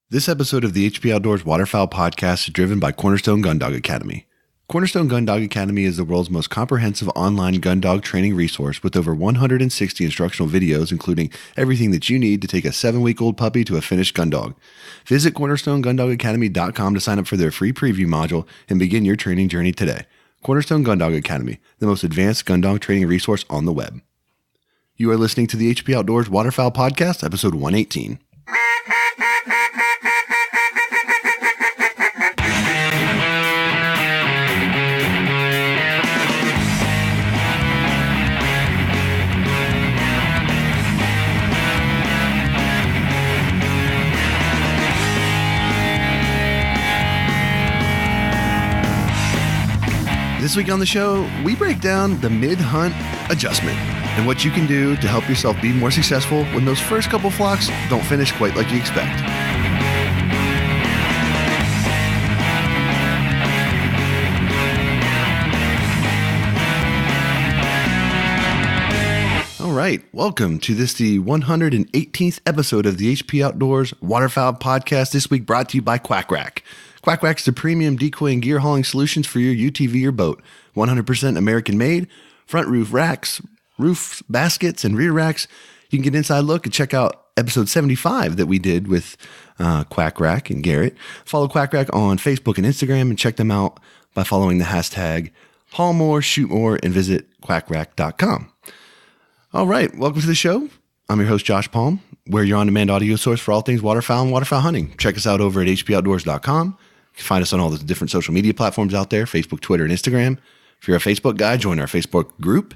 This episode of the HP Outdoors Waterfowl Podcast is driven by Cornerstone Gun Dog Academy. Cornerstone Gun Dog Academy is the world's most comprehensive online gun dog training resource with over 160 instructional videos, including everything that you need to take a 7-week-old puppy to a finished gun dog. Visit cornerstonegundogacademy.com to sign up for their free preview module and begin your training journey today. Cornerstone Gun Dog Academy, the most advanced gun dog training resource on the web. You are listening to the HP Outdoors Waterfowl Podcast, episode 118. This week on the show, we break down the mid-hunt adjustment and what you can do to help yourself be more successful when those first couple flocks don't finish quite like you expect. All right, welcome to the 118th episode of the HP Outdoors Waterfowl Podcast. This week brought to you by Quack Rack. Quack Rack's the premium decoy and gear hauling solutions for your UTV or boat. 100% American made, front roof racks, roof baskets, and rear racks. You can get an inside look and check out episode 75 that we did with Quack Rack and Garrett. Follow Quack Rack on Facebook and Instagram and check them out by following the hashtag haul more, shoot more, and visit quackrack.com. All right, welcome to the show. I'm your host, Josh Palm. We're your on-demand audio source for all things waterfowl and waterfowl hunting. Check us out over at hpoutdoors.com. You can find us on all the different social media platforms out there, Facebook, Twitter, and Instagram. If you're a Facebook guy, join our Facebook group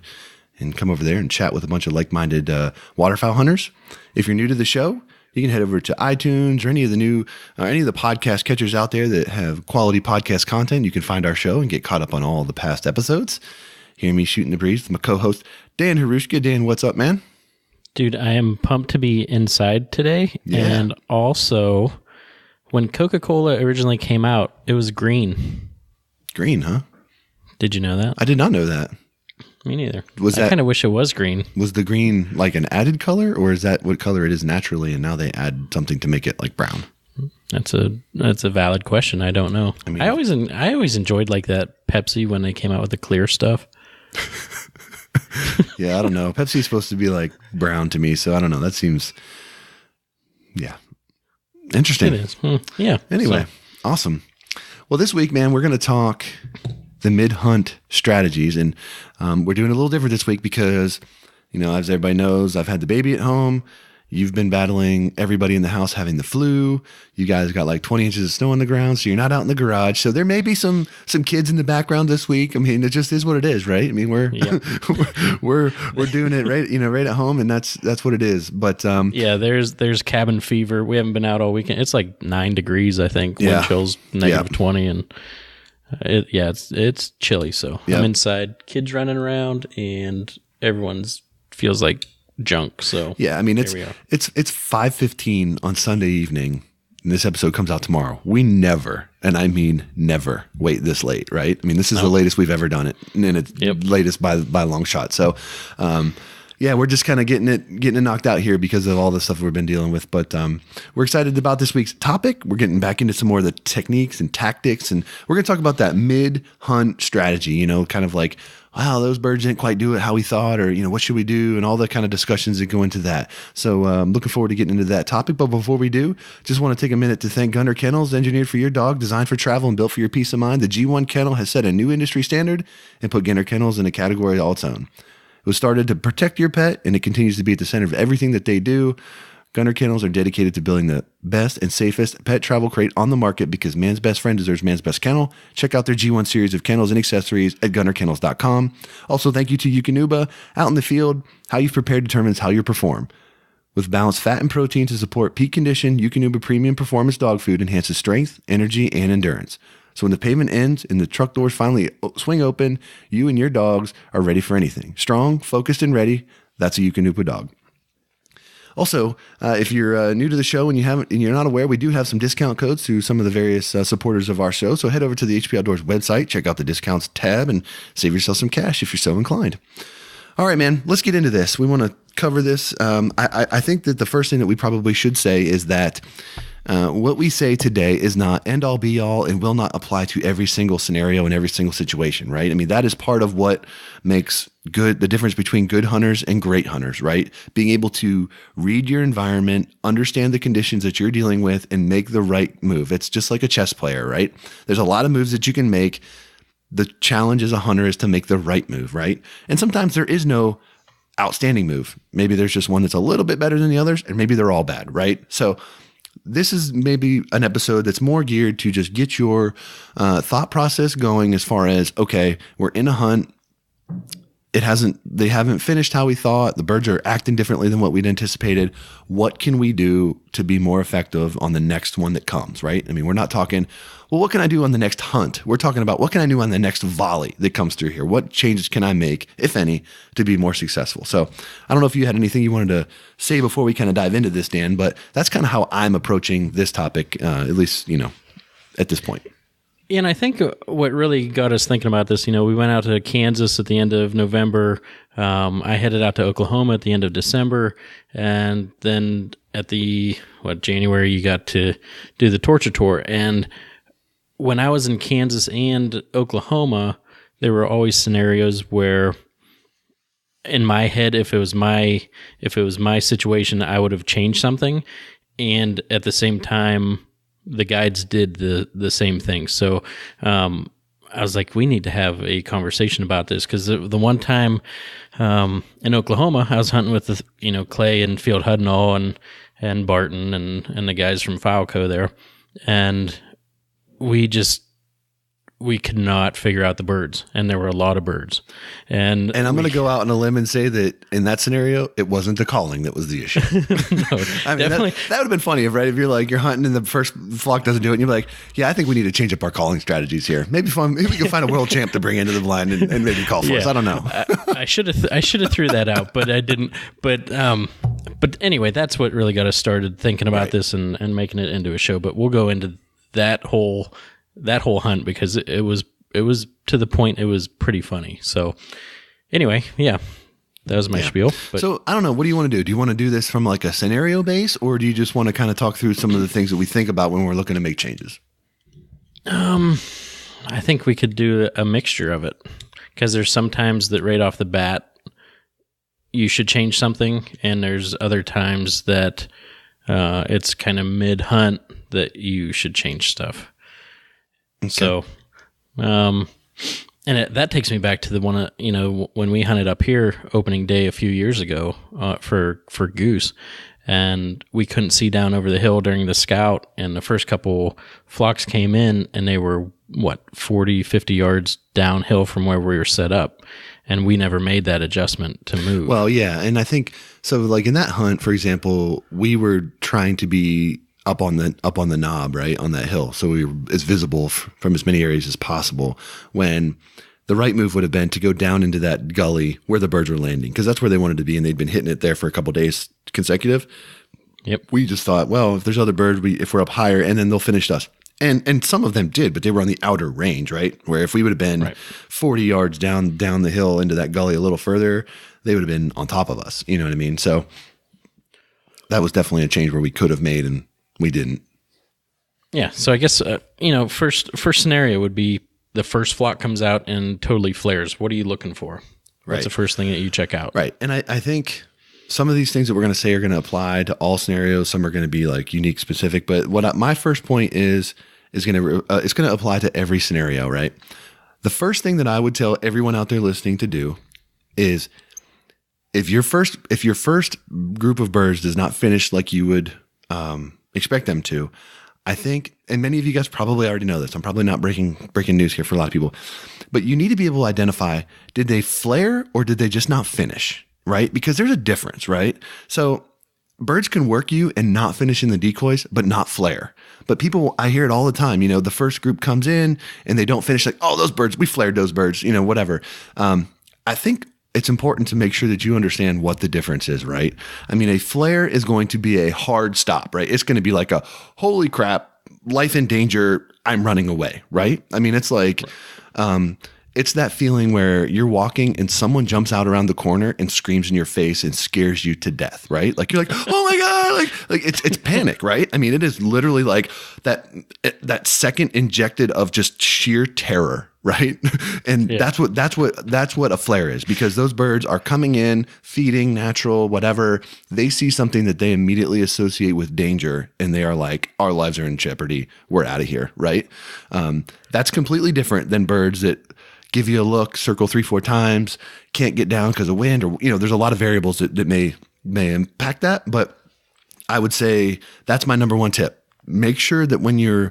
and come over there and chat with a bunch of like-minded waterfowl hunters. If you're new to the show, you can head over to iTunes or any of the podcast catchers out there that have quality podcast content. You can find our show and get caught up on all the past episodes. Hear me shooting the breeze with my co-host, Dan Harushka. Dan, what's up, man? Dude, I am pumped to be inside today. Yeah. And also, when Coca-Cola originally came out, it was green. Green, huh? Did you know that? I did not know that. Me neither. I kind of wish it was green. Was the green like an added color, or is that what color it is naturally, and now they add something to make it like brown? That's a valid question. I don't know. I always enjoyed like that Pepsi when they came out with the clear stuff. Yeah, I don't know. Pepsi's supposed to be like brown to me, so I don't know. That seems, yeah, interesting. It is. Yeah. Anyway, awesome. Well, this week, man, we're going to talk the mid-hunt strategies, and we're doing a little different this week because, as everybody knows, I've had the baby at home. You've been battling everybody in the house having the flu. You guys got like 20 inches of snow on the ground, so you're not out in the garage. So there may be some kids in the background this week. I mean, it just is what it is, right? I mean, we're doing it right at home, and that's what it is. But yeah, there's cabin fever. We haven't been out all weekend. It's like 9 degrees, I think. Wind chills negative 20, and it's chilly. So I'm inside, kids running around, and everyone's feels like junk. So yeah, I mean it's 5:15 on Sunday evening, and this episode comes out tomorrow. We never, and I mean never, wait this late, right? I mean, this is the latest we've ever done it, and it's latest by a long shot. So we're just kind of getting it knocked out here because of all the stuff we've been dealing with. But we're excited about this week's topic. We're getting back into some more of the techniques and tactics, and we're going to talk about that mid-hunt strategy, kind of like, wow, those birds didn't quite do it how we thought, or, what should we do? And all the kind of discussions that go into that. So I'm looking forward to getting into that topic. But before we do, just want to take a minute to thank Gunner Kennels, engineered for your dog, designed for travel, and built for your peace of mind. The G1 Kennel has set a new industry standard and put Gunner Kennels in a category all its own. It was started to protect your pet, and it continues to be at the center of everything that they do. Gunner Kennels are dedicated to building the best and safest pet travel crate on the market because man's best friend deserves man's best kennel. Check out their G1 series of kennels and accessories at gunnerkennels.com. Also, thank you to Eukanuba. Out in the field, how you've prepared determines how you perform. With balanced fat and protein to support peak condition, Eukanuba Premium Performance Dog Food enhances strength, energy, and endurance. So when the pavement ends and the truck doors finally swing open, you and your dogs are ready for anything. Strong, focused, and ready. That's a Eukanuba dog. Also, if you're new to the show and you're not aware, we do have some discount codes to some of the various supporters of our show. So head over to the HP Outdoors website, check out the discounts tab, and save yourself some cash if you're so inclined. All right, man, let's get into this. We want to cover this. I think that the first thing that we probably should say is that What we say today is not end all be all and will not apply to every single scenario and every single situation, right? I mean, that is part of what makes the difference between good hunters and great hunters, right? Being able to read your environment, understand the conditions that you're dealing with, and make the right move. It's just like a chess player, right? There's a lot of moves that you can make. The challenge as a hunter is to make the right move, right? And sometimes there is no outstanding move. Maybe there's just one that's a little bit better than the others, and maybe they're all bad, right? So this is maybe an episode that's more geared to just get your thought process going as far as, okay, we're in a hunt. They haven't finished how we thought. The birds are acting differently than what we'd anticipated. What can we do to be more effective on the next one that comes, right? I mean, we're not talking, well, what can I do on the next hunt? We're talking about what can I do on the next volley that comes through here? What changes can I make, if any, to be more successful? So I don't know if you had anything you wanted to say before we kind of dive into this, Dan, but that's kind of how I'm approaching this topic, at least, at this point. And I think what really got us thinking about this, we went out to Kansas at the end of November. I headed out to Oklahoma at the end of December. And then at January, you got to do the torture tour. And when I was in Kansas and Oklahoma, there were always scenarios where in my head, if it was my situation, I would have changed something. And at the same time, the guides did the same thing. So I was like, we need to have a conversation about this, because the one time in Oklahoma, I was hunting with Clay and Field Hudnall and Barton and the guys from HPOWP there, and we could not figure out the birds, and there were a lot of birds. And I'm going to go out on a limb and say that in that scenario, it wasn't the calling that was the issue. No, I mean, that would have been funny if you're like, you're hunting and the first flock doesn't do it, and you're like, yeah, I think we need to change up our calling strategies here. Maybe we can find a world champ to bring into the blind and maybe call for us. I don't know. I should have threw that out, but I didn't. But anyway, that's what really got us started thinking about this and making it into a show. But we'll go into that whole hunt, because it was to the point it was pretty funny. So anyway, that was my spiel. But. So I don't know, what do you want to do? Do you want to do this from like a scenario base, or do you just want to kind of talk through some of the things that we think about when we're looking to make changes? I think we could do a mixture of it, because there's sometimes that right off the bat you should change something, and there's other times that it's kind of mid hunt that you should change stuff. Okay. So, that takes me back to the one, when we hunted up here opening day a few years ago for goose, and we couldn't see down over the hill during the scout, and the first couple flocks came in, and they were 40, 50 yards downhill from where we were set up, and we never made that adjustment to move. Well, yeah, and I think so. Like in that hunt, for example, we were trying to be up on the knob, right, on that hill, so we were as visible from as many areas as possible, when the right move would have been to go down into that gully where the birds were landing, because that's where they wanted to be, and they'd been hitting it there for a couple days consecutive. Yep. We just thought, well, if there's other birds, if we're up higher, and then they'll finish us. And some of them did, but they were on the outer range, right? Where if we would have been 40 yards down the hill into that gully a little further, they would have been on top of us. You know what I mean? So that was definitely a change where we could have made, and we didn't. Yeah. So I guess, first scenario would be the first flock comes out and totally flares. What are you looking for? What's the first thing that you check out? Right. And I think some of these things that we're going to say are going to apply to all scenarios. Some are going to be like unique specific, but my first point is going to apply to every scenario, right? The first thing that I would tell everyone out there listening to do is if your first group of birds does not finish like you would expect them to, I think, and many of you guys probably already know this, I'm probably not breaking news here for a lot of people, but you need to be able to identify, did they flare or did they just not finish, right? Because there's a difference, right? So birds can work you and not finish in the decoys, but not flare. But people, I hear it all the time, the first group comes in and they don't finish, like, oh, those birds, we flared those birds, whatever. I think it's important to make sure that you understand what the difference is, right? I mean, a flare is going to be a hard stop, right? It's going to be like a, holy crap, life in danger, I'm running away, right? I mean, it's like, It's that feeling where you're walking and someone jumps out around the corner and screams in your face and scares you to death, right? Like you're like, oh my God, like it's panic, right? I mean, it is literally like that second injected of just sheer terror, right? And that's what a flare is, because those birds are coming in, feeding, natural, whatever. They see something that they immediately associate with danger, and they are like, our lives are in jeopardy. We're out of here, right? That's completely different than birds that give you a look, circle 3-4 times, can't get down because of wind, or there's a lot of variables that may impact that. But I would say that's my number one tip. Make sure that when you're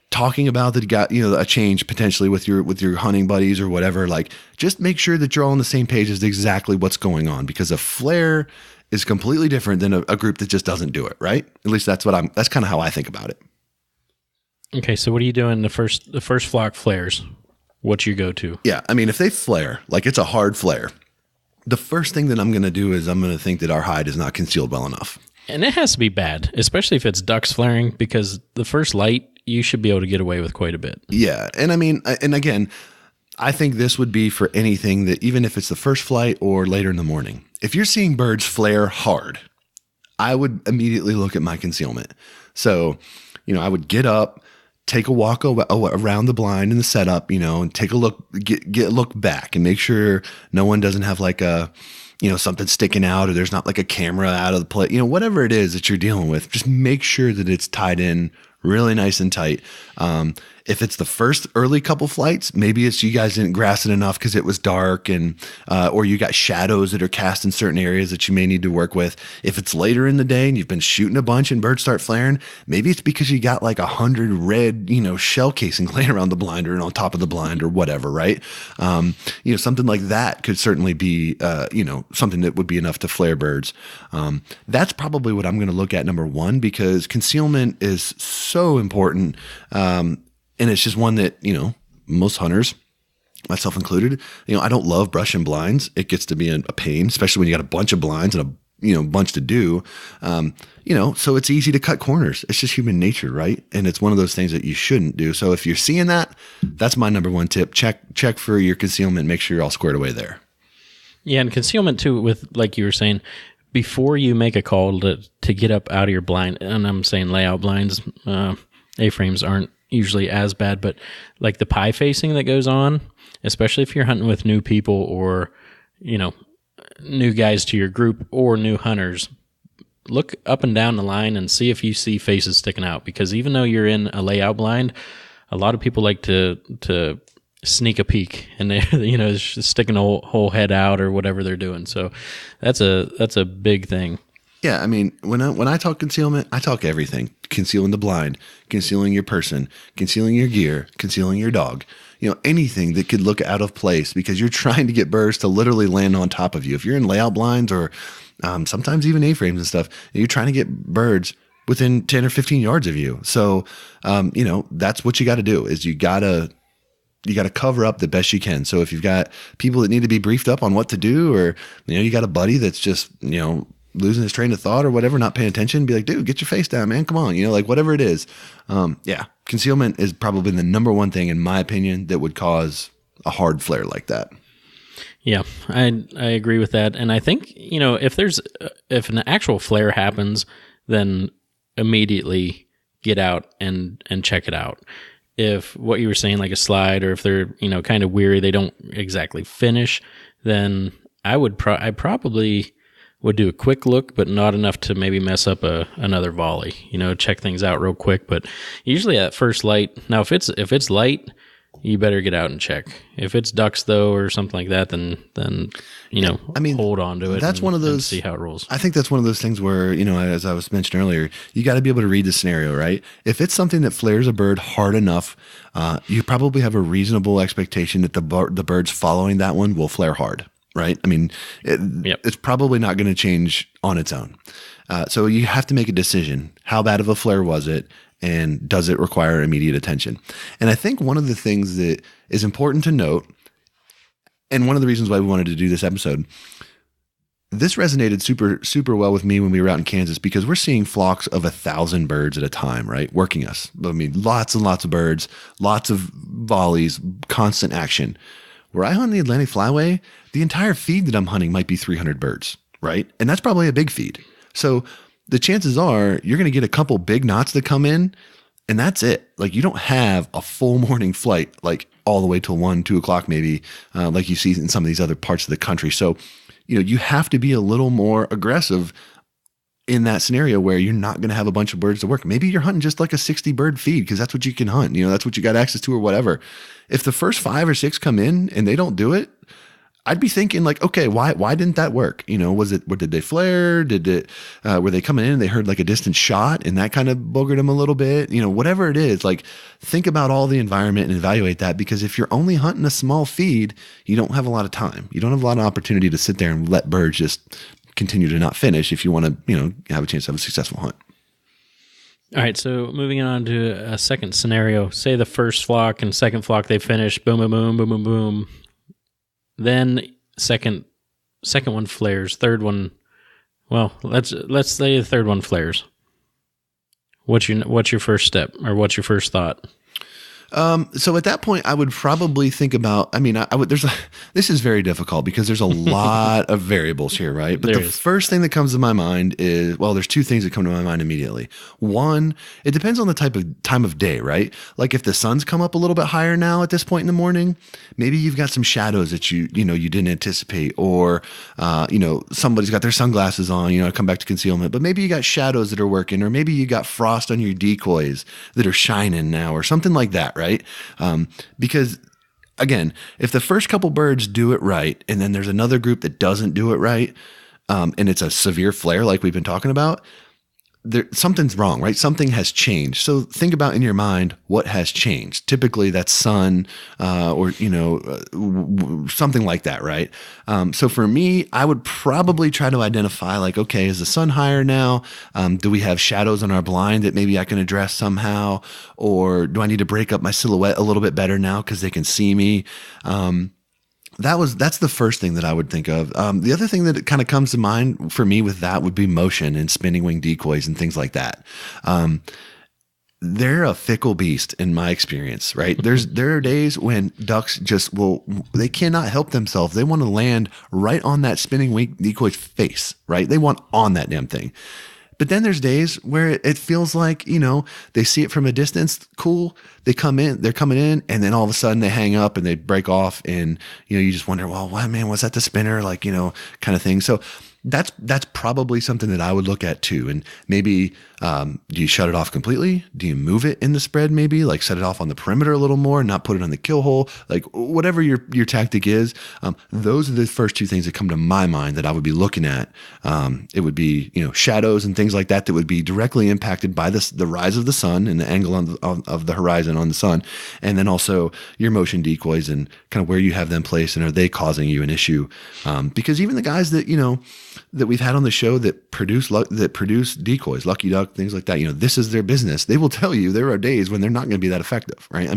talking about that you got a change potentially with your hunting buddies or whatever, like just make sure that you're all on the same page as exactly what's going on, because a flare is completely different than a group that just doesn't do it, right? At least that's kind of how I think about it. Okay, so what are you doing the first flock flares? What's your go-to? Yeah, I mean, if they flare, like it's a hard flare, the first thing that I'm going to do is I'm going to think that our hide is not concealed well enough. And it has to be bad, especially if it's ducks flaring, because the first light, you should be able to get away with quite a bit. Yeah, and I mean, and again, I think this would be for anything that, even if it's the first flight or later in the morning. If you're seeing birds flare hard, I would immediately look at my concealment. So, I would get up, take a walk around the blind and the setup, and take a look, get a look back and make sure no one doesn't have like a, something sticking out, or there's not like a camera out of the play, whatever it is that you're dealing with, just make sure that it's tied in really nice and tight. If it's the first early couple flights, maybe it's you guys didn't grass it enough because it was dark, and or you got shadows that are cast in certain areas that you may need to work with. If it's later in the day and you've been shooting a bunch and birds start flaring, maybe it's because you got like 100 red, shell casings laying around the blind or on top of the blind or whatever, right? Something like that could certainly be, something that would be enough to flare birds. That's probably what I'm going to look at number one, because concealment is so important. And it's just one that, most hunters, myself included, I don't love brushing blinds. It gets to be a pain, especially when you got a bunch of blinds and a bunch to do. So it's easy to cut corners. It's just human nature, right? And it's one of those things that you shouldn't do. So if you're seeing that, that's my number one tip. Check for your concealment. Make sure you're all squared away there. Yeah, and concealment too, with, like you were saying, before you make a call to get up out of your blind, and I'm saying layout blinds, A-frames aren't usually as bad, but like the pie facing that goes on, especially if you're hunting with new people or, new guys to your group or new hunters, look up and down the line and see if you see faces sticking out, because even though you're in a layout blind, a lot of people like to sneak a peek, and they just sticking a whole head out or whatever they're doing. So that's a big thing. Yeah, I mean, when I talk concealment, I talk everything. Concealing the blind, concealing your person, concealing your gear, concealing your dog. Anything that could look out of place, because you're trying to get birds to literally land on top of you. If you're in layout blinds or sometimes even A-frames and stuff, you're trying to get birds within 10 or 15 yards of you. So, that's what you got to do, is you got to cover up the best you can. So if you've got people that need to be briefed up on what to do, or, you got a buddy that's just, losing his train of thought or whatever, not paying attention, be like, dude, get your face down, man. Come on. Like whatever it is. Concealment is probably the number one thing, in my opinion, that would cause a hard flare like that. Yeah, I agree with that. And I think, if an actual flare happens, then immediately get out and check it out. If what you were saying, like a slide, or if they're, kind of weary, they don't exactly finish, then I probably would do a quick look, but not enough to maybe mess up another volley. Check things out real quick. But usually at first light, now if it's light, you better get out and check. If it's ducks though, or something like that, then hold on to it. That's one of those. And see how it rolls. I think that's one of those things where, as I was mentioning earlier, you got to be able to read the scenario, right? If it's something that flares a bird hard enough, you probably have a reasonable expectation that the birds following that one will flare hard. Right? I mean, it's probably not going to change on its own. So you have to make a decision. How bad of a flare was it? And does it require immediate attention? And I think one of the things that is important to note, and one of the reasons why we wanted to do this episode, this resonated super, super well with me when we were out in Kansas, because we're seeing flocks of 1,000 birds at a time, right? Working us. I mean, lots and lots of birds, lots of volleys, constant action. Where I hunt the Atlantic Flyway, the entire feed that I'm hunting might be 300 birds, right? And that's probably a big feed. So the chances are you're going to get a couple big knots that come in, and that's it. Like, you don't have a full morning flight, like all the way till 1, 2 o'clock, maybe, like you see in some of these other parts of the country. So, you have to be a little more aggressive in that scenario where you're not going to have a bunch of birds to work. Maybe you're hunting just like a 60 bird feed because that's what you can hunt. That's what you got access to or whatever. If the first 5 or 6 come in and they don't do it, I'd be thinking like, okay, why didn't that work? Did they flare? Were they coming in and they heard like a distant shot and that kind of boogered them a little bit? Whatever it is, like, think about all the environment and evaluate that, because if you're only hunting a small feed, you don't have a lot of time. You don't have a lot of opportunity to sit there and let birds just continue to not finish if you want to, have a chance to have a successful hunt. All right, so moving on to a second scenario. Say the first flock and second flock, they finish, boom, boom, boom, boom, boom, boom. Then second one flares, third one. Well, let's say the third one flares. What's your first step, or what's your first thought? So at that point, I would probably think about, this is very difficult because there's a lot of variables here, right? But first thing that comes to my mind is, well, there's 2 things that come to my mind immediately. One, it depends on the time of day, right? Like, if the sun's come up a little bit higher now at this point in the morning, maybe you've got some shadows that you didn't anticipate, or, somebody's got their sunglasses on, come back to concealment, but maybe you got shadows that are working, or maybe you got frost on your decoys that are shining now, or something like that. Right? Because again, if the first couple birds do it right, and then there's another group that doesn't do it right, and it's a severe flare like we've been talking about, something's wrong, right? Something has changed. So think about in your mind, what has changed? Typically that's sun, or, something like that, right? So for me, I would probably try to identify, like, okay, is the sun higher now? Do we have shadows on our blind that maybe I can address somehow? Or do I need to break up my silhouette a little bit better now because they can see me? That's the first thing that I would think of. The other thing that kind of comes to mind for me with that would be motion and spinning wing decoys and things like that. They're a fickle beast in my experience, right? There are days when ducks they cannot help themselves. They want to land right on that spinning wing decoy's face, right? They want on that damn thing. But then there's days where it feels like, they see it from a distance, cool. They're coming in, and then all of a sudden they hang up and they break off, and, you just wonder, well, what, man, was that the spinner? Like, kind of thing. So that's probably something that I would look at too. And maybe, do you shut it off completely? Do you move it in the spread? Maybe like set it off on the perimeter a little more and not put it on the kill hole, like whatever your tactic is. Those are the first 2 things that come to my mind that I would be looking at. It would be, shadows and things like that would be directly impacted by the rise of the sun and the angle of the horizon on the sun. And then also your motion decoys and kind of where you have them placed, and are they causing you an issue? Because even the guys that, that we've had on the show that produce decoys, Lucky Duck, things like that, this is their business. They will tell you there are days when they're not going to be that effective, right?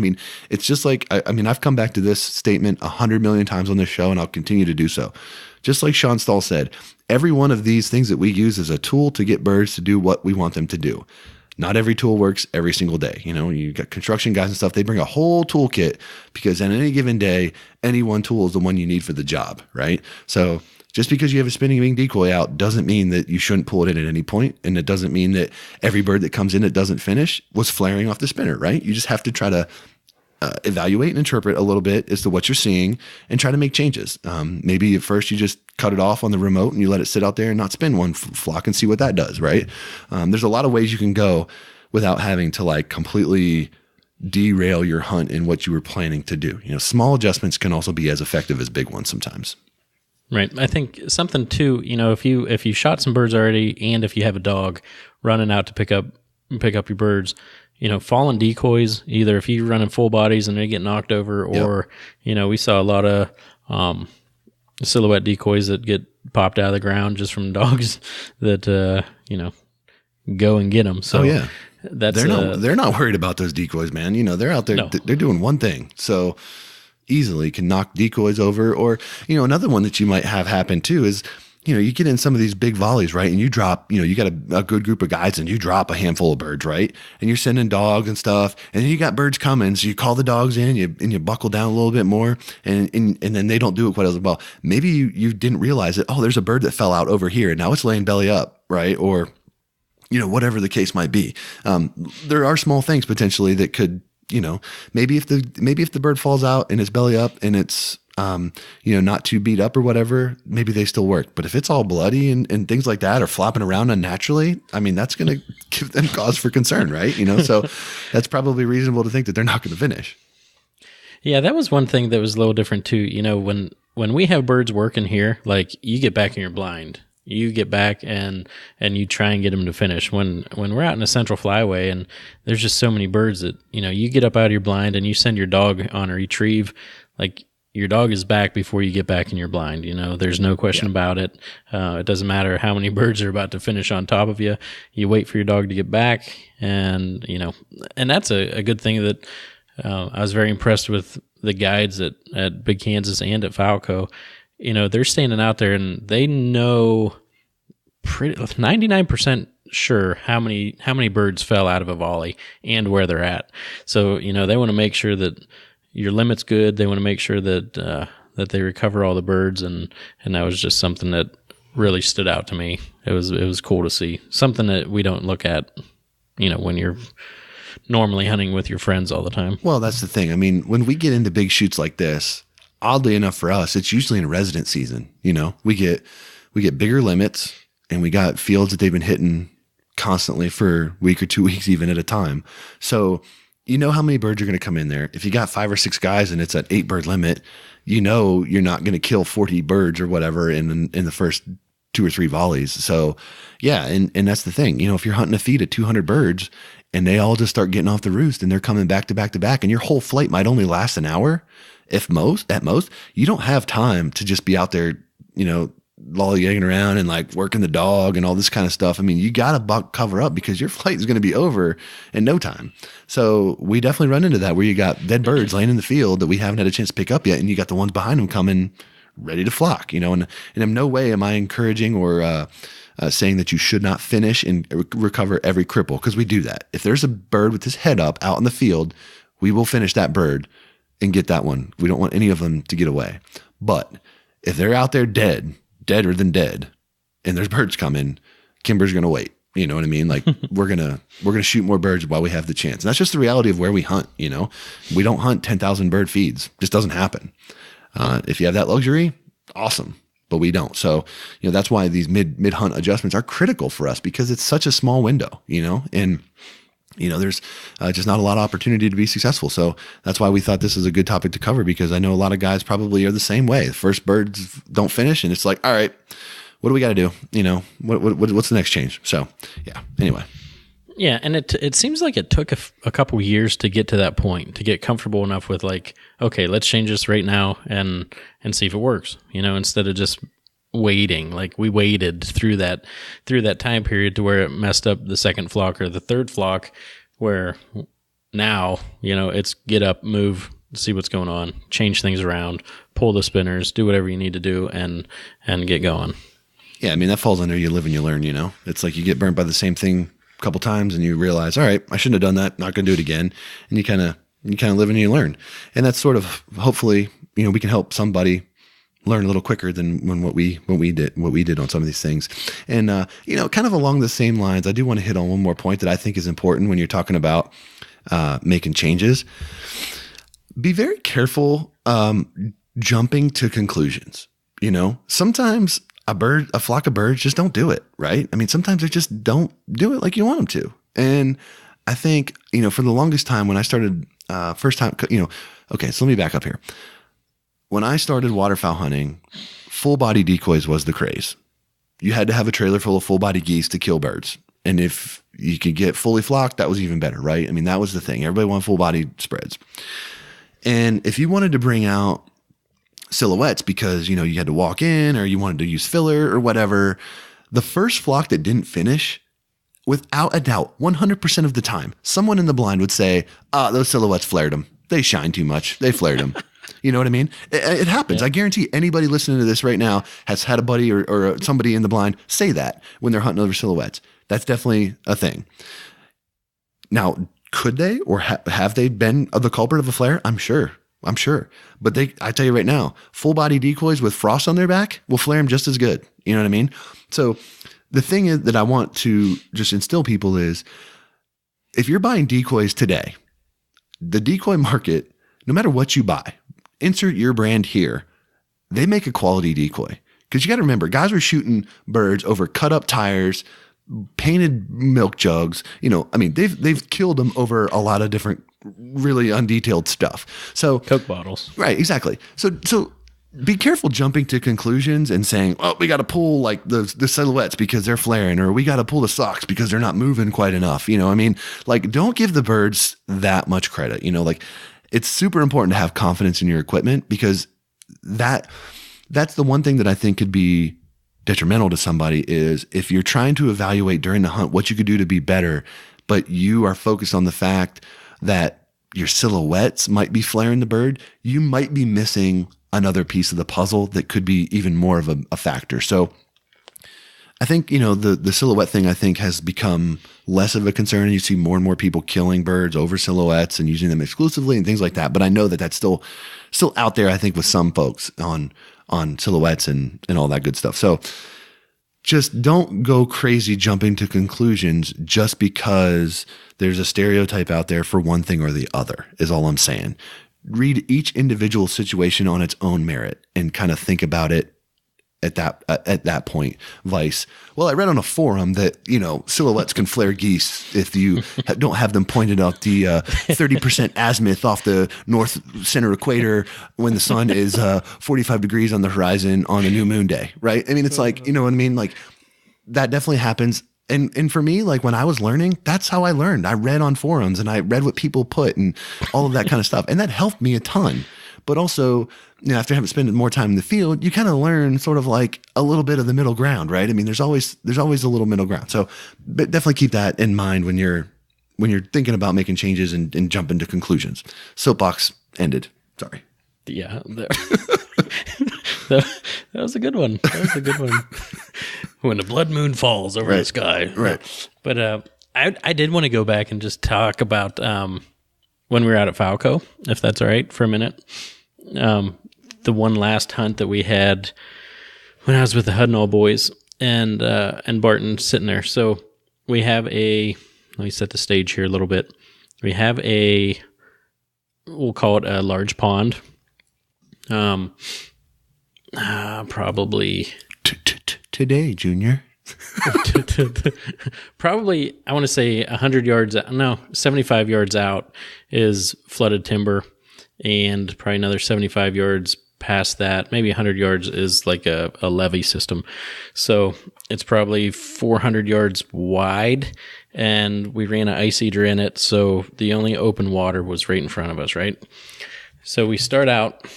It's just like, I've come back to this statement 100 million times on this show, and I'll continue to do so. Just like Sean Stahl said, every one of these things that we use is a tool to get birds to do what we want them to do. Not every tool works every single day. You got construction guys and stuff, they bring a whole toolkit because on any given day, any one tool is the one you need for the job, right? So just because you have a spinning wing decoy out doesn't mean that you shouldn't pull it in at any point, and it doesn't mean that every bird that comes in that doesn't finish was flaring off the spinner, right? You just have to try to evaluate and interpret a little bit as to what you're seeing and try to make changes. Maybe at first you just cut it off on the remote and you let it sit out there and not spin one flock and see what that does, right? There's a lot of ways you can go without having to like completely derail your hunt in what you were planning to do. Small adjustments can also be as effective as big ones sometimes. Right. I think something too, if you shot some birds already, and if you have a dog running out to pick up your birds, fallen decoys, either if you're running full bodies and they get knocked over, or, we saw a lot of silhouette decoys that get popped out of the ground just from dogs that, go and get them. So they're not worried about those decoys, man. They're out there, they're doing one thing. So easily can knock decoys over. Or, another one that you might have happen too is you get in some of these big volleys, right? And you drop, you got a good group of guys and you drop a handful of birds, right? And you're sending dogs and stuff, and then you got birds coming. So you call the dogs in, you buckle down a little bit more, and then they don't do it quite as well. Maybe you didn't realize that, there's a bird that fell out over here. Now it's laying belly up, right? Or, whatever the case might be. There are small things potentially that could, maybe if the bird falls out and it's belly up and it's, not too beat up or whatever, maybe they still work. But if it's all bloody and things like that, or flopping around unnaturally, I mean, that's going to give them cause for concern, right? So that's probably reasonable to think that they're not going to finish. Yeah, that was one thing that was a little different too. When we have birds working here, like you get back in your blind, you get back and you try and get them to finish. When we're out in a central flyway and there's just so many birds that, you get up out of your blind and you send your dog on a retrieve, like your dog is back before you get back in your blind. There's no question about it. It doesn't matter how many birds are about to finish on top of you. You wait for your dog to get back, and and that's a good thing that I was very impressed with the guides at Big Kansas and at FOWP. They're standing out there and they know 99% sure how many birds fell out of a volley and where they're at. So they want to make sure that your limit's good. They want to make sure that that they recover all the birds, and that was just something that really stood out to me. It was cool to see, something that we don't look at, when you're normally hunting with your friends all the time. Well, that's the thing. I mean, when we get into big shoots like this, oddly enough for us, it's usually in resident season. We get bigger limits, and we got fields that they've been hitting constantly for a week or 2 weeks, even at a time. So how many birds are going to come in there. If you got 5 or 6 guys and it's an 8 bird limit, you're not going to kill 40 birds or whatever in the first 2 or 3 volleys. So yeah. And that's the thing, if you're hunting a feed of 200 birds and they all just start getting off the roost and they're coming back to back to back, and your whole flight might only last an hour, at most, you don't have time to just be out there, lollygagging around and like working the dog and all this kind of stuff. I mean, you got to cover up because your flight is going to be over in no time. So we definitely run into that where you got dead birds laying in the field that we haven't had a chance to pick up yet. And you got the ones behind them coming ready to flock, and in no way am I encouraging or, saying that you should not finish and recover every cripple, because we do that. If there's a bird with his head up out in the field, we will finish that bird and get that one. We don't want any of them to get away. But if they're out there deader than dead, and there's birds coming, Kimber's going to wait. You know what I mean? Like we're going to shoot more birds while we have the chance. And that's just the reality of where we hunt. We don't hunt 10,000 bird feeds. It just doesn't happen. If you have that luxury, awesome, but we don't. So, that's why these mid hunt adjustments are critical for us, because it's such a small window, and there's just not a lot of opportunity to be successful. So that's why we thought this is a good topic to cover, because I know a lot of guys probably are the same way. The first birds don't finish and it's like, all right, what do we got to do? What's the next change? So yeah, anyway. Yeah. And it seems like it took a couple years to get to that point, to get comfortable enough with like, okay, let's change this right now and see if it works, instead of just waiting. Like we waited through that time period to where it messed up the second flock or the third flock, where now, it's get up, move, see what's going on, change things around, pull the spinners, do whatever you need to do and get going. Yeah. I mean, that falls under you live and you learn, it's like you get burnt by the same thing a couple times and you realize, all right, I shouldn't have done that. Not going to do it again. And you kind of live and you learn. And that's sort of, hopefully, we can help somebody learn a little quicker than what we did on some of these things. And, kind of along the same lines, I do want to hit on one more point that I think is important when you're talking about, making changes. Be very careful, jumping to conclusions. Sometimes a flock of birds just don't do it, right? I mean, sometimes they just don't do it like you want them to. And I think, for the longest time when I started, first time, okay, so let me back up here. When I started waterfowl hunting, full body decoys was the craze. You had to have a trailer full of full body geese to kill birds. And if you could get fully flocked, that was even better, right? I mean, that was the thing. Everybody wanted full body spreads. And if you wanted to bring out silhouettes because, you had to walk in or you wanted to use filler or whatever, the first flock that didn't finish, without a doubt, 100% of the time, someone in the blind would say, those silhouettes flared them. They shine too much. They flared them. You know what I mean? It happens. Yeah. I guarantee anybody listening to this right now has had a buddy or somebody in the blind say that when they're hunting over silhouettes. That's definitely a thing. Now, could they or have they been the culprit of a flare? I'm sure. But I tell you right now, full body decoys with frost on their back will flare them just as good. You know what I mean? So the thing is that I want to just instill people is, if you're buying decoys today, the decoy market, no matter what you buy, insert your brand here, they make a quality decoy. Because you got to remember, guys were shooting birds over cut up tires, painted milk jugs. They've killed them over a lot of different really undetailed stuff. So Coke bottles. Right, exactly. So be careful jumping to conclusions and saying, oh, we got to pull like the silhouettes because they're flaring, or we got to pull the socks because they're not moving quite enough. Don't give the birds that much credit. It's super important to have confidence in your equipment, because that's the one thing that I think could be detrimental to somebody is if you're trying to evaluate during the hunt what you could do to be better, but you are focused on the fact that your silhouettes might be flaring the bird, you might be missing another piece of the puzzle that could be even more of a factor. So I think, the silhouette thing, I think, has become less of a concern. You see more and more people killing birds over silhouettes and using them exclusively and things like that. But I know that that's still out there, I think, with some folks on silhouettes and all that good stuff. So just don't go crazy jumping to conclusions just because there's a stereotype out there for one thing or the other, is all I'm saying. Read each individual situation on its own merit and kind of think about it at that point. Vice, well, I read on a forum that, silhouettes can flare geese if you don't have them pointed out the 30% azimuth off the north center equator when the sun is 45 degrees on the horizon on a new moon day, right? I mean, it's like, you know what I mean? Like, that definitely happens. And for me, like when I was learning, that's how I learned. I read on forums and I read what people put and all of that kind of stuff. And that helped me a ton. But also, after having spent more time in the field, you kind of learn sort of like a little bit of the middle ground, right? I mean, there's always a little middle ground. So, but definitely keep that in mind when you're thinking about making changes and jumping to conclusions. Soapbox ended. Sorry. Yeah. That was a good one. When the blood moon falls over the sky. Right. But I did want to go back and just talk about when we were out at Falco, if that's all right, for a minute. The one last hunt that we had when I was with the Hudnall boys and Barton sitting there. So we have let me set the stage here a little bit. We have we'll call it a large pond. Probably today, Junior. Probably, I want to say 100 yards, 75 yards out is flooded timber, and probably another 75 yards past that, maybe 100 yards is like a levee system. So it's probably 400 yards wide, and we ran an ice eater in it, so the only open water was right in front of us, right? So we start out,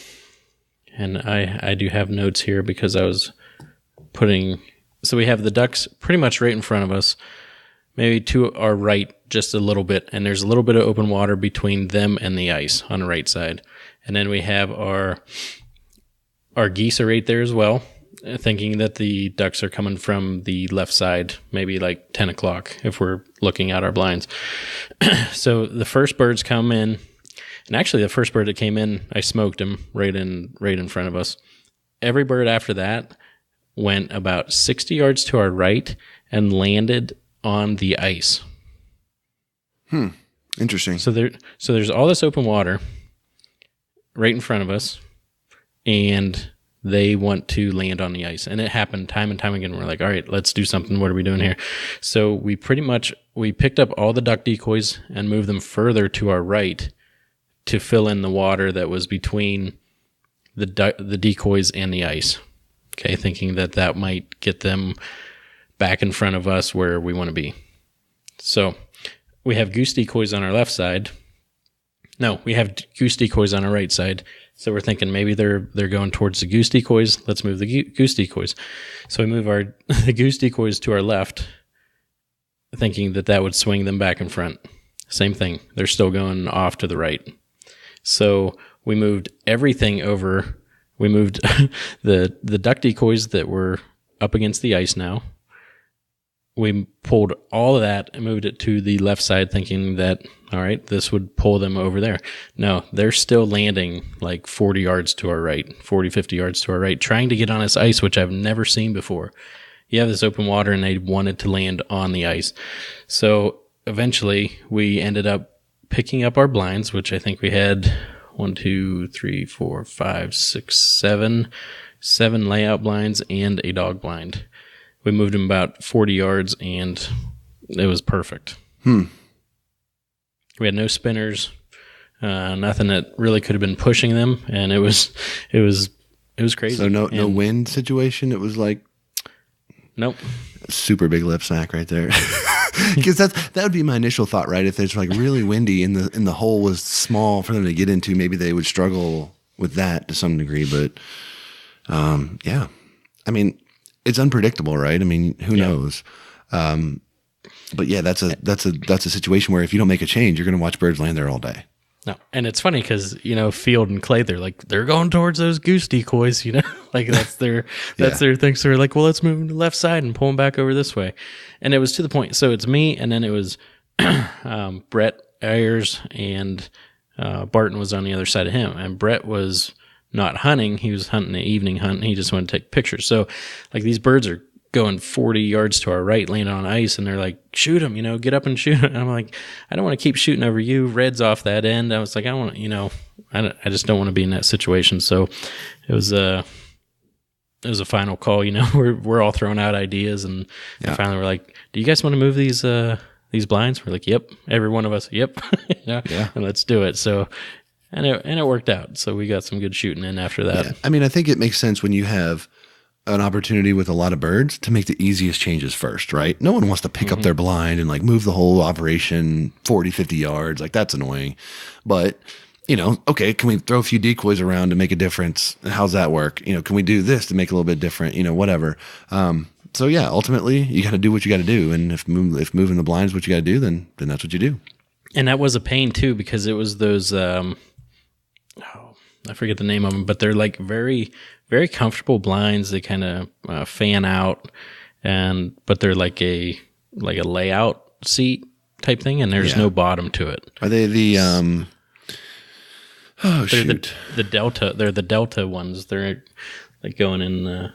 and I do have notes here because I was so we have the ducks pretty much right in front of us, maybe to our right just a little bit, and there's a little bit of open water between them and the ice on the right side. And then we have our geese are right there as well, thinking that the ducks are coming from the left side, maybe like 10 o'clock if we're looking out our blinds. So the first birds come in, and actually the first bird that came in, I smoked him right in front of us. Every bird after that went about 60 yards to our right and landed on the ice. Interesting. So there's all this open water right in front of us, and they want to land on the ice. And it happened time and time again. We're like, all right, let's do something. What are we doing here? So we picked up all the duck decoys and moved them further to our right to fill in the water that was between the decoys and the ice. Okay, thinking that might get them back in front of us where we want to be. So we have goose decoys on our left side. No, we have goose decoys on our right side. So we're thinking maybe they're going towards the goose decoys. Let's move the goose decoys. So we move the goose decoys to our left, thinking that would swing them back in front. Same thing. They're still going off to the right. So we moved everything over. We moved the duck decoys that were up against the ice now. We pulled all of that and moved it to the left side, thinking that, all right, this would pull them over there. No, they're still landing like 40 yards to our right, 40, 50 yards to our right, trying to get on this ice, which I've never seen before. You have this open water, and they wanted to land on the ice. So eventually we ended up picking up our blinds, which I think we had 1, 2, 3, 4, 5, 6, 7 layout blinds and a dog blind. We moved them about 40 yards, and it was perfect. We had no spinners, nothing that really could have been pushing them, and it was crazy. So no wind situation. It was like, nope, super big lip sack right there. Because that would be my initial thought, right? If it's like really windy and the hole was small for them to get into, maybe they would struggle with that to some degree. But yeah, I mean, it's unpredictable, right? I mean, who knows? But yeah, that's a situation where if you don't make a change, you're going to watch birds land there all day. No, and it's funny because Field and Clay, they're going towards those goose decoys, like that's their thing. So we're like, well, let's move them to the left side and pull them back over this way. And it was to the point. So it's me, and then it was Brett Ayers, and Barton was on the other side of him. And Brett was not hunting; he was hunting the evening hunt. And he just wanted to take pictures. So like these birds are going 40 yards to our right, landing on ice, and they're like, shoot them, get up and shoot them. And I'm like, I don't want to keep shooting over you. Red's off that end. I was like, I want to, I just don't want to be in that situation. So it was a final call, we're all throwing out ideas, and finally we're like, do you guys want to move these blinds? We're like, yep. Every one of us, yep. And let's do it. So, and it worked out. So we got some good shooting in after that. Yeah. I mean, I think it makes sense when you have an opportunity with a lot of birds to make the easiest changes first, right? No one wants to pick up their blind and like move the whole operation 40, 50 yards. Like that's annoying. But, okay, can we throw a few decoys around to make a difference? How's that work? Can we do this to make it a little bit different? Whatever. So yeah, ultimately you got to do what you got to do. And if moving the blinds is what you got to do, then that's what you do. And that was a pain too, because it was those, I forget the name of them, but they're like very, very comfortable blinds. They kind of fan out, but they're like a layout seat type thing, and there's no bottom to it. Are they the the Delta? They're the Delta ones. They're like going in.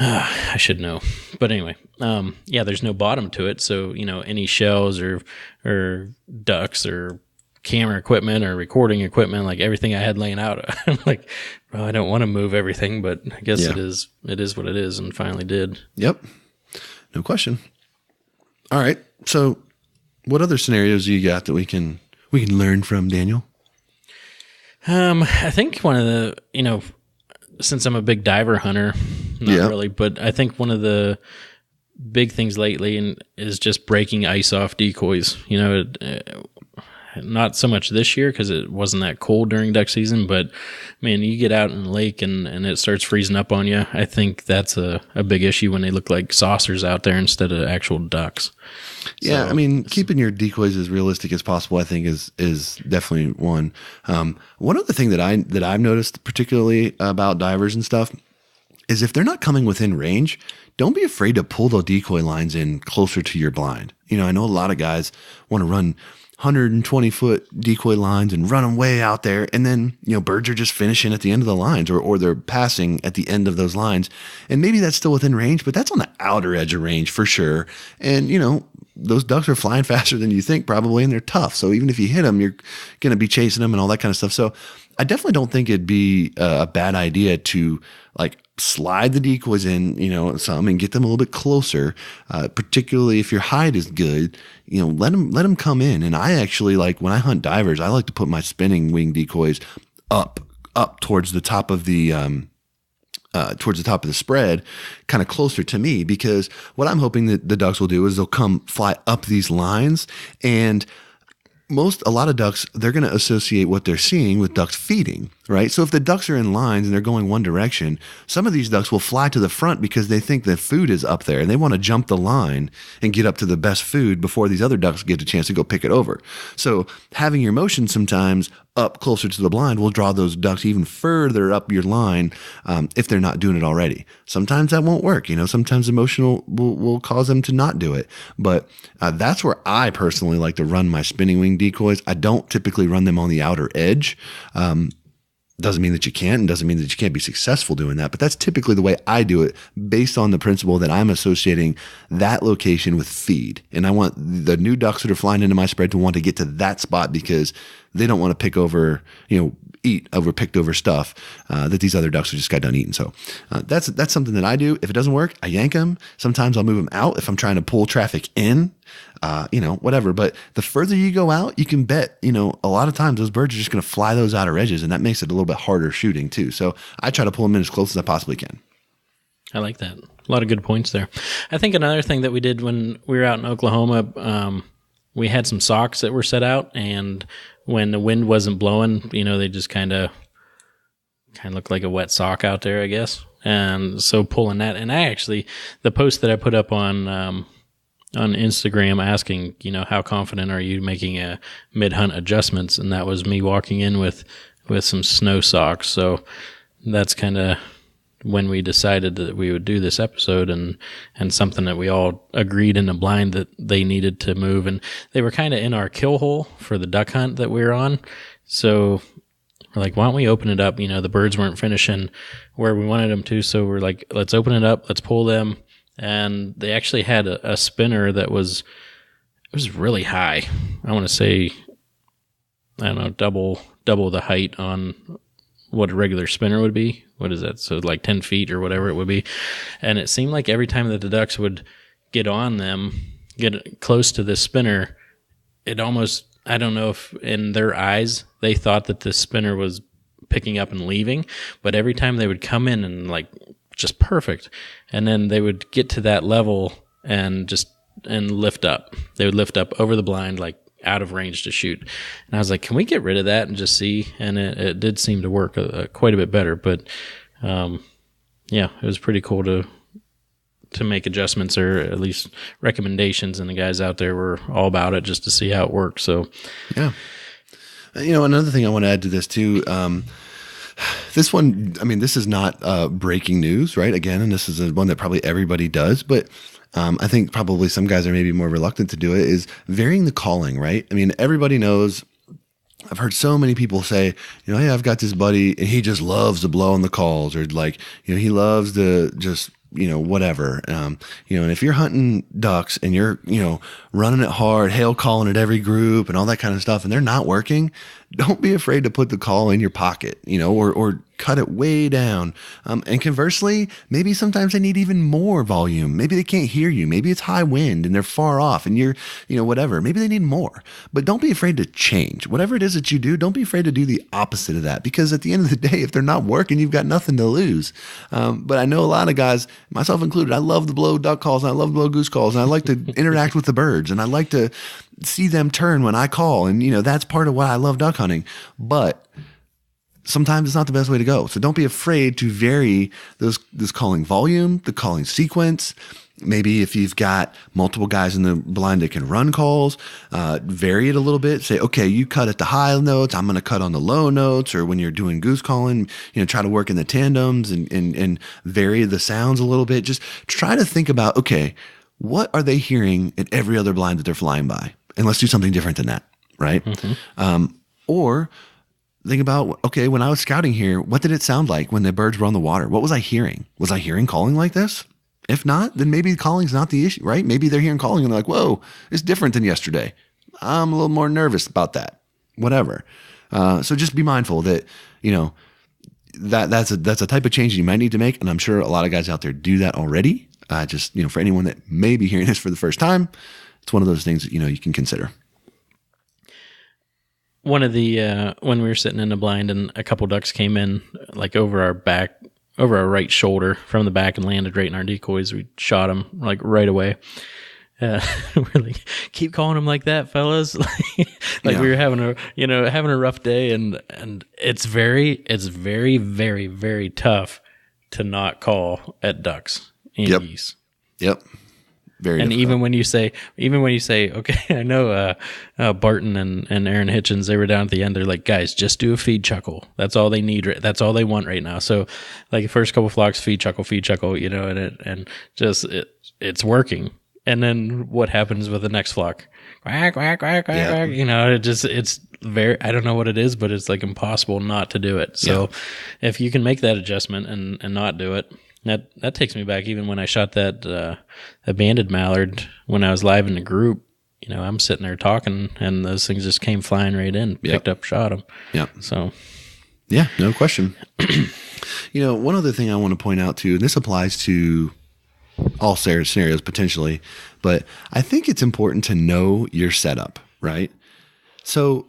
I should know, but anyway, there's no bottom to it. So any shells or ducks or camera equipment or recording equipment, like everything I had laying out, I'm like, well, I don't want to move everything, but I guess it is what it is, and finally did. Yep. No question. All right. So what other scenarios do you got that we can learn from, Daniel? I think one of the, since I'm a big diver hunter, not really, but I think one of the big things lately is just breaking ice off decoys. Not so much this year because it wasn't that cold during duck season, but man, you get out in the lake and it starts freezing up on you. I think that's a big issue when they look like saucers out there instead of actual ducks. Yeah, so, I mean, keeping your decoys as realistic as possible, I think, is definitely one. One other thing that I've noticed, particularly about divers and stuff, is if they're not coming within range, don't be afraid to pull the decoy lines in closer to your blind. I know a lot of guys want to run 120-foot decoy lines and run them way out there. And then, birds are just finishing at the end of the lines or they're passing at the end of those lines. And maybe that's still within range, but that's on the outer edge of range for sure. And, those ducks are flying faster than you think probably, and they're tough. So even if you hit them, you're going to be chasing them and all that kind of stuff. So I definitely don't think it'd be a bad idea to like slide the decoys in, some and get them a little bit closer, particularly if your hide is good, let them come in. And I actually like when I hunt divers, I like to put my spinning wing decoys up towards the top of the, spread, kind of closer to me, because what I'm hoping that the ducks will do is they'll come fly up these lines, and a lot of ducks, they're going to associate what they're seeing with ducks feeding. right? So if the ducks are in lines and they're going one direction, some of these ducks will fly to the front because they think the food is up there and they want to jump the line and get up to the best food before these other ducks get a chance to go pick it over. So having your motion sometimes up closer to the blind will draw those ducks even further up your line if they're not doing it already. Sometimes that won't work. Sometimes emotional will cause them to not do it. But that's where I personally like to run my spinning wing decoys. I don't typically run them on the outer edge. Doesn't mean that you can't, and doesn't mean that you can't be successful doing that. But that's typically the way I do it, based on the principle that I'm associating that location with feed. And I want the new ducks that are flying into my spread to want to get to that spot because they don't want to pick over, eat over picked over stuff that these other ducks have just got done eating. So that's something that I do. If it doesn't work, I yank them. Sometimes I'll move them out if I'm trying to pull traffic in, whatever. But the further you go out, you can bet, a lot of times those birds are just going to fly those outer edges, and that makes it a little bit harder shooting too. So I try to pull them in as close as I possibly can. I like that. A lot of good points there. I think another thing that we did when we were out in Oklahoma, we had some socks that were set out, and when the wind wasn't blowing, they just kind of looked like a wet sock out there, I guess. And so pulling that, and the post that I put up on Instagram asking, how confident are you making a mid-hunt adjustments? And that was me walking in with some snow socks. So that's kind of when we decided that we would do this episode, and something that we all agreed in the blind that they needed to move. And they were kind of in our kill hole for the duck hunt that we were on. So we're like, why don't we open it up? The birds weren't finishing where we wanted them to. So we're like, let's open it up. Let's pull them. And they actually had a spinner that was really high. I want to say, I don't know, double the height on what a regular spinner would be. What is that? So like 10 feet or whatever it would be. And it seemed like every time that the ducks would get on them, get close to this spinner, it almost, I don't know if in their eyes, they thought that the spinner was picking up and leaving, but every time they would come in and just perfect. And then they would get to that level and lift up. They would lift up over the blind, out of range to shoot. And I was like, can we get rid of that and just see? And it did seem to work quite a bit better. But it was pretty cool to make adjustments, or at least recommendations. And the guys out there were all about it just to see how it works. So, yeah. Another thing I want to add to this too, this one, this is not breaking news, right? Again, and this is one that probably everybody does, but I think probably some guys are maybe more reluctant to do it, is varying the calling, right? Everybody knows. I've heard so many people say, hey, I've got this buddy and he just loves to blow on the calls, or he loves to just, whatever. And if you're hunting ducks and you're, running it hard, hail calling at every group and all that kind of stuff, and they're not working, don't be afraid to put the call in your pocket, or cut it way down. And conversely, maybe sometimes they need even more volume. Maybe they can't hear you. Maybe it's high wind and they're far off and you're, whatever. Maybe they need more. But don't be afraid to change. Whatever it is that you do, don't be afraid to do the opposite of that. Because at the end of the day, if they're not working, you've got nothing to lose. But I know a lot of guys, myself included, I love to blow duck calls and I love to blow goose calls and I like to interact with the birds and I like to see them turn when I call. And, that's part of why I love duck hunting. But sometimes it's not the best way to go. So don't be afraid to vary this calling volume, the calling sequence. Maybe if you've got multiple guys in the blind that can run calls, vary it a little bit. Say, okay, you cut at the high notes, I'm going to cut on the low notes. Or when you're doing goose calling, try to work in the tandems and vary the sounds a little bit. Just try to think about, okay, what are they hearing at every other blind that they're flying by? And let's do something different than that, right? Mm-hmm. Or think about, okay, when I was scouting here, what did it sound like when the birds were on the water? What was I hearing? Was I hearing calling like this? If not, then maybe calling's not the issue, right? Maybe they're hearing calling and they're like, whoa, it's different than yesterday. I'm a little more nervous about that, whatever. So just be mindful that, that's a type of change you might need to make. And I'm sure a lot of guys out there do that already. For anyone that may be hearing this for the first time, it's one of those things that, you can consider. One of the, when we were sitting in the blind and a couple ducks came in over our right shoulder from the back and landed right in our decoys, we shot them right away. we're like, keep calling them like that, fellas. We were having a rough day, and it's very, very, very tough to not call at ducks and geese. Yep. Very and difficult. even when you say, okay, I know Barton and Aaron Hitchens, they were down at the end. They're like, guys, just do a feed chuckle. That's all they need. That's all they want right now. So like the first couple flocks, feed chuckle, and it's working. And then what happens with the next flock? Quack, quack, quack, quack, quack. It's very, I don't know what it is, but it's like impossible not to do it. So if you can make that adjustment and not do it, that takes me back even when I shot that banded mallard when I was live in the group. I'm sitting there talking, and those things just came flying right in, picked up, shot them. Yeah. So. Yeah, no question. One other thing I want to point out too, and this applies to all scenarios potentially, but I think it's important to know your setup, right? So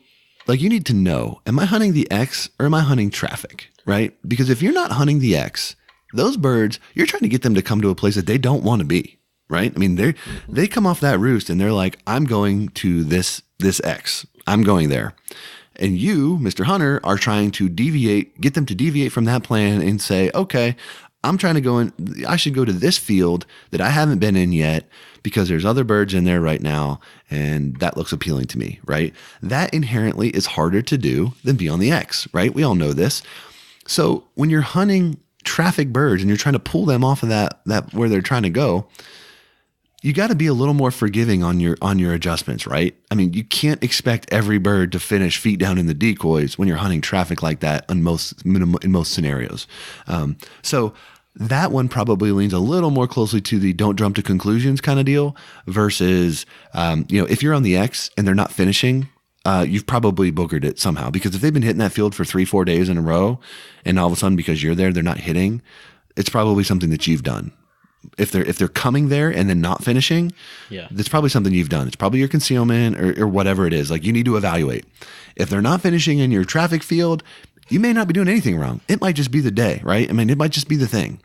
you need to know, am I hunting the X or am I hunting traffic, right? Because if you're not hunting the X, those birds, you're trying to get them to come to a place that they don't want to be, right? I mean, they come off that roost and they're like, I'm going to this X. I'm going there. And you, Mr. Hunter, are trying to get them to deviate from that plan and say, okay, I'm trying to go in, I should go to this field that I haven't been in yet because there's other birds in there right now and that looks appealing to me, right? That inherently is harder to do than be on the X, right? We all know this. So when you're hunting traffic birds and you're trying to pull them off of that where they're trying to go, you got to be a little more forgiving on your adjustments, right? I mean, you can't expect every bird to finish feet down in the decoys when you're hunting traffic like that in most scenarios. So that one probably leans a little more closely to the don't jump to conclusions kind of deal versus, if you're on the X and they're not finishing, you've probably boogered it somehow, because if they've been hitting that field for 3-4 days in a row and all of a sudden because you're there, they're not hitting, it's probably something that you've done. If they're coming there and then not finishing, that's probably something you've done. It's probably your concealment or whatever it is. Like, you need to evaluate. If they're not finishing in your traffic field, you may not be doing anything wrong. It might just be the day, right? I mean, it might just be the thing.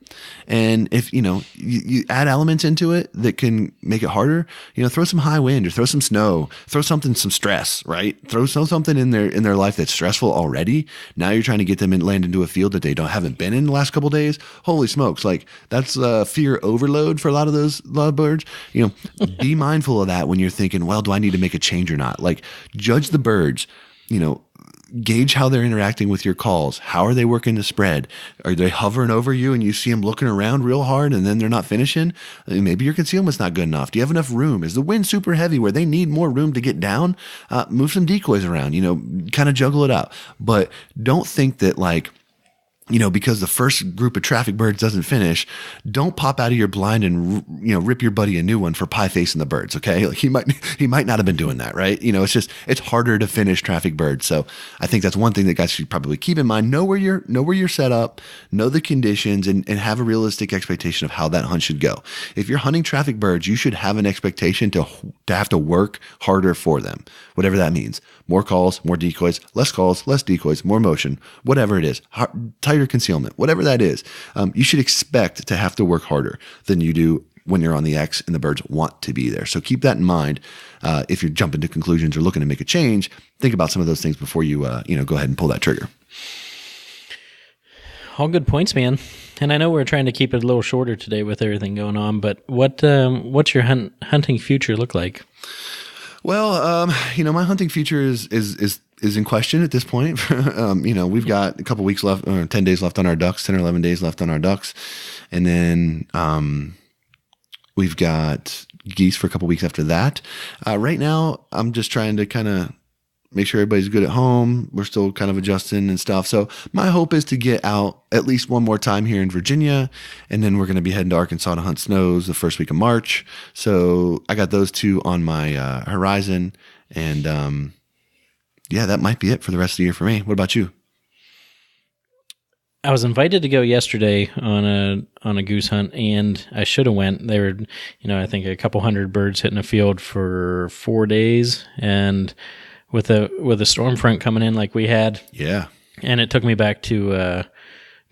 And if, you add elements into it that can make it harder, throw some high wind or throw some snow, throw some stress, right? Throw something in their life that's stressful already. Now you're trying to get them land into a field that they haven't been in the last couple of days. Holy smokes. Like, that's fear overload for a lot of birds. Be mindful of that when you're thinking, well, do I need to make a change or not? Like, judge the birds, gauge how they're interacting with your calls. How are they working the spread? Are they hovering over you and you see them looking around real hard and then they're not finishing? Maybe your concealment's not good enough. Do you have enough room? Is the wind super heavy where they need more room to get down? Move some decoys around, kind of juggle it out. But don't think that because the first group of traffic birds doesn't finish, don't pop out of your blind and, rip your buddy a new one for pie facing the birds. Okay. Like, he might not have been doing that. Right. It's harder to finish traffic birds. So I think that's one thing that guys should probably keep in mind. Know where you're set up, know the conditions, and have a realistic expectation of how that hunt should go. If you're hunting traffic birds, you should have an expectation to have to work harder for them, whatever that means. More calls, more decoys, less calls, less decoys, more motion, whatever it is, tighter concealment, whatever that is. You should expect to have to work harder than you do when you're on the X and the birds want to be there. So keep that in mind. If you're jumping to conclusions or looking to make a change, think about some of those things before you, go ahead and pull that trigger. All good points, man. And I know we're trying to keep it a little shorter today with everything going on, but what's your hunting future look like? Well, my hunting future is in question at this point. We've got a couple weeks left, 10 days left on our ducks, 10 or 11 days left on our ducks. And then we've got geese for a couple weeks after that. Right now, I'm just trying to kind of make sure everybody's good at home. We're still kind of adjusting and stuff. So my hope is to get out at least one more time here in Virginia. And then we're going to be heading to Arkansas to hunt snows the first week of March. So I got those two on my horizon. And that might be it for the rest of the year for me. What about you? I was invited to go yesterday on a goose hunt, and I should have went. There were, I think a couple hundred birds hitting a field for 4 days, and with a storm front coming in like we had. Yeah. And it took me back to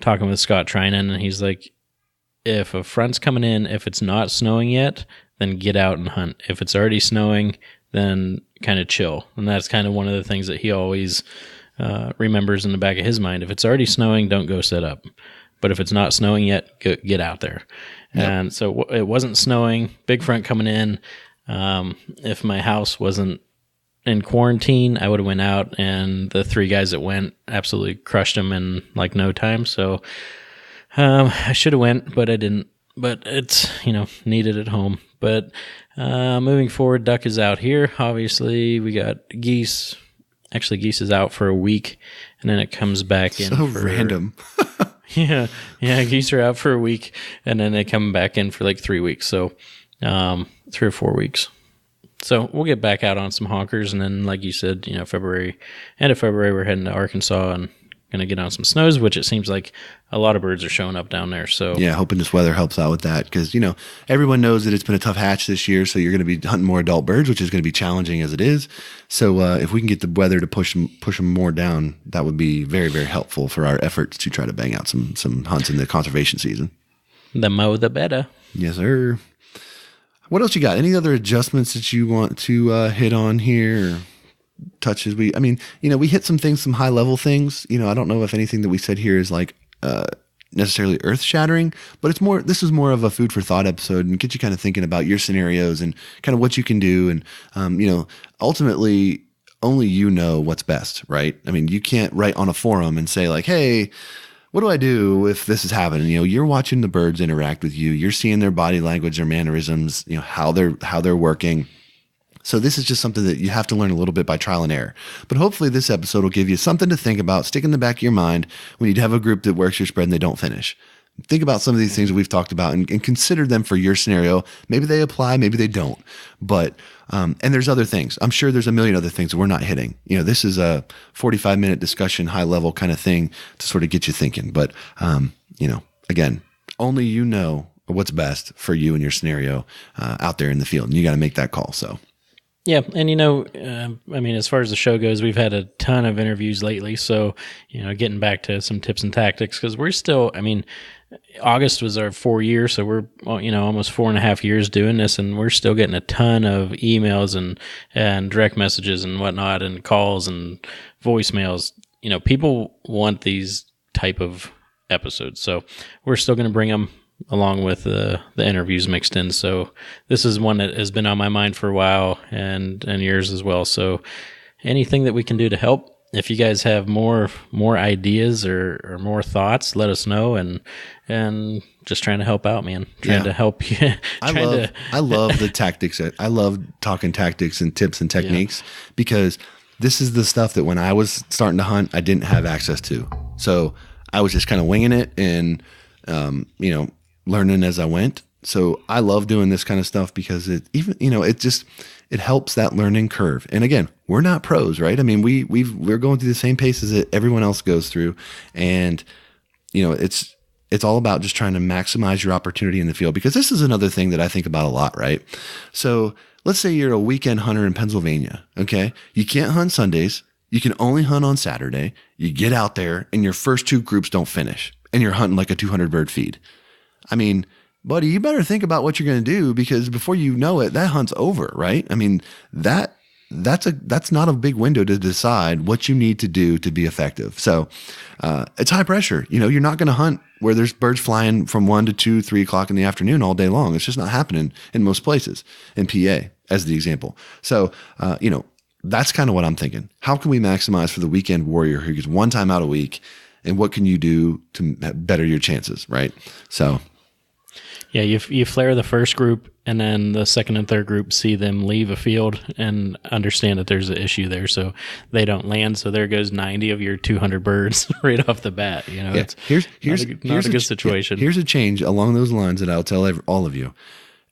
talking with Scott Trinan, and he's like, if a front's coming in, if it's not snowing yet, then get out and hunt. If it's already snowing, then kind of chill. And that's kind of one of the things that he always remembers in the back of his mind. If it's already snowing, don't go set up. But if it's not snowing yet, get out there. Yep. And so it wasn't snowing, big front coming in. If my house wasn't in quarantine, I would have went out, and the 3 guys that went absolutely crushed them in like no time. So I should have went, but I didn't. But it's, needed at home. But moving forward, duck is out here. Obviously, we got geese. Actually, geese is out for a week, and then it comes back in. So random. Yeah, geese are out for a week, and then they come back in for like 3 weeks. So 3 or 4 weeks. So we'll get back out on some honkers, and then, like you said, end of February, we're heading to Arkansas and going to get on some snows, which it seems like a lot of birds are showing up down there. So yeah, hoping this weather helps out with that, because everyone knows that it's been a tough hatch this year, so you're going to be hunting more adult birds, which is going to be challenging as it is. So if we can get the weather to push them more down, that would be very, very helpful for our efforts to try to bang out some hunts in the conservation season. The more the better. Yes, sir. What else you got? Any other adjustments that you want to hit on here? Or touches? We hit some things, some high level things. I don't know if anything that we said here is like necessarily earth shattering, but this is more of a food for thought episode, and get you kind of thinking about your scenarios and kind of what you can do. And, ultimately only what's best, right? I mean, you can't write on a forum and say like, hey, what do I do if this is happening? You're watching the birds interact with you. You're seeing their body language, their mannerisms, how they're working. So this is just something that you have to learn a little bit by trial and error. But hopefully this episode will give you something to think about, stick in the back of your mind when you have a group that works your spread and they don't finish. Think about some of these things that we've talked about and consider them for your scenario. Maybe they apply, maybe they don't. But and there's other things. I'm sure there's a million other things that we're not hitting. This is a 45-minute discussion, high level kind of thing to sort of get you thinking. But again, only what's best for you and your scenario out there in the field, and you got to make that call. So. Yeah, and as far as the show goes, we've had a ton of interviews lately. So, getting back to some tips and tactics, because we're still, August was our 4 years, so we're, almost 4.5 years doing this, and we're still getting a ton of emails and direct messages and whatnot, and calls and voicemails. People want these type of episodes, so we're still going to bring them along with the interviews mixed in. So this is one that has been on my mind for a while, and yours as well. So anything that we can do to help, if you guys have more ideas or more thoughts, let us know, and just trying to help out, man. Trying to help you. I love the tactics. I love talking tactics and tips and techniques, because this is the stuff that when I was starting to hunt, I didn't have access to. So I was just kind of winging it and, learning as I went. So I love doing this kind of stuff, because it helps that learning curve. And again, we're not pros, right? We're going through the same paces that everyone else goes through. And, it's all about just trying to maximize your opportunity in the field, because this is another thing that I think about a lot, right? So let's say you're a weekend hunter in Pennsylvania. Okay. You can't hunt Sundays. You can only hunt on Saturday. You get out there and your first 2 groups don't finish, and you're hunting like a 200 bird feed. Buddy, you better think about what you're going to do, because before you know it, that hunt's over, right? That's not a big window to decide what you need to do to be effective. So it's high pressure. You're not going to hunt where there's birds flying from 1 to 2, 3 o'clock in the afternoon all day long. It's just not happening in most places, in PA as the example. So, that's kind of what I'm thinking. How can we maximize for the weekend warrior who gets one time out a week, and what can you do to better your chances, right? So... yeah, you flare the first group, and then the second and third group see them leave a field and understand that there's an issue there, so they don't land. So there goes 90 of your 200 birds right off the bat. It's here's not a good situation. Here's a change along those lines that I'll tell all of you.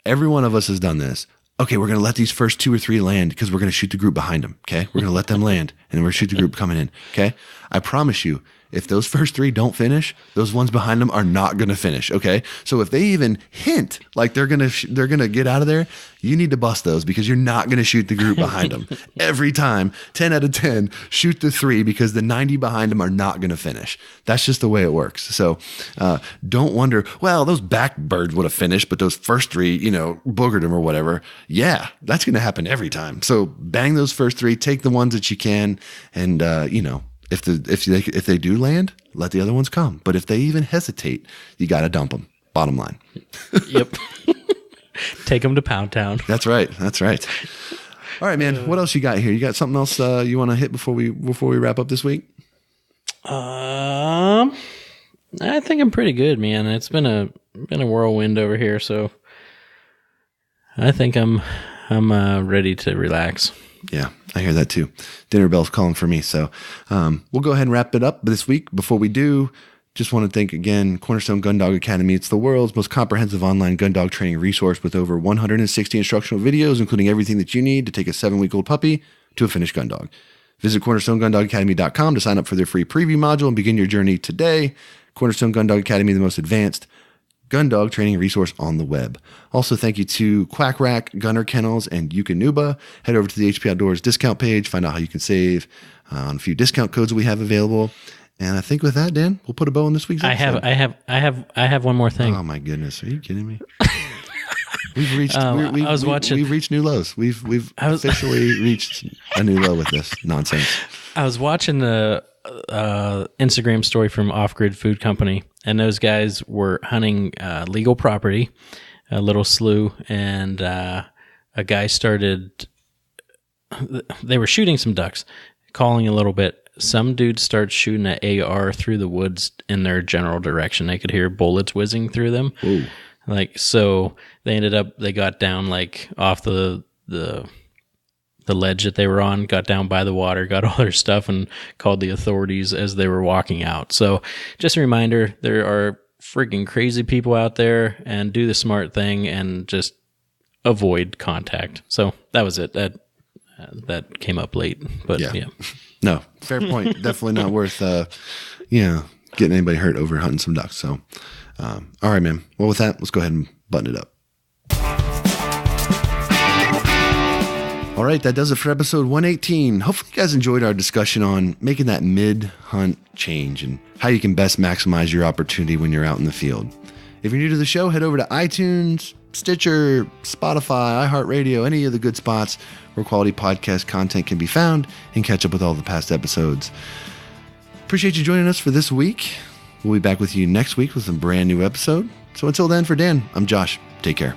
Every one of us has done this. Okay, we're going to let these first 2 or 3 land, because we're going to shoot the group behind them. Okay, we're going to let them land, and we're shoot the group coming in. Okay. I promise you, if those first 3 don't finish, those ones behind them are not going to finish. Okay. So if they even hint like they're going to get out of there, you need to bust those because you're not going to shoot the group behind them. Every time, 10 out of 10, shoot the 3 because the 90 behind them are not going to finish. That's just the way it works. So don't wonder, well, those back birds would have finished, but those first 3, boogered them or whatever. Yeah, that's going to happen every time. So bang those first 3, take the ones that you can, and, if they do land, let the other ones come. But if they even hesitate, you got to dump them. Bottom line. Yep. Take them to Pound Town. That's right. All right, man. What else you got here? You got something else you want to hit before we wrap up this week? I think I'm pretty good, man. It's been a whirlwind over here, so I think I'm ready to relax. Yeah, I hear that too. Dinner bell's calling for me. So we'll go ahead and wrap it up this week. Before we do, just want to thank again Cornerstone Gun Dog Academy. It's the world's most comprehensive online gun dog training resource with over 160 instructional videos, including everything that you need to take a 7-week-old puppy to a finished gun dog. Visit cornerstonegundogacademy.com to sign up for their free preview module and begin your journey today. Cornerstone Gun Dog Academy, the most advanced gun dog training resource on the web. Also, thank you to Quack Rack, Gunner Kennels, and Eukanuba. Head over to the HP Outdoors discount page, find out how you can save on a few discount codes that we have available. And I think with that, Dan, we'll put a bow on this week's episode. I have one more thing. Oh my goodness, are you kidding me? We've reached. We've reached new lows. We've officially reached a new low with this nonsense. I was watching the Instagram story from Off Grid Food Company, and those guys were hunting legal property, a little slough, and a guy started. They were shooting some ducks, calling a little bit. Some dude starts shooting an AR through the woods in their general direction. They could hear bullets whizzing through them. Ooh. So they got down off the ledge that they were on, got down by the water, got all their stuff, and called the authorities as they were walking out. So just a reminder, there are freaking crazy people out there, and do the smart thing and just avoid contact. So that was it. That came up late, but yeah. No, fair point. Definitely not worth, getting anybody hurt over hunting some ducks. So, all right, man. Well, with that, let's go ahead and button it up. All right, that does it for episode 118. Hopefully you guys enjoyed our discussion on making that mid-hunt change and how you can best maximize your opportunity when you're out in the field. If you're new to the show, head over to iTunes, Stitcher, Spotify, iHeartRadio, any of the good spots where quality podcast content can be found, and catch up with all the past episodes. Appreciate you joining us for this week. We'll be back with you next week with a brand new episode. So until then, for Dan, I'm Josh. Take care.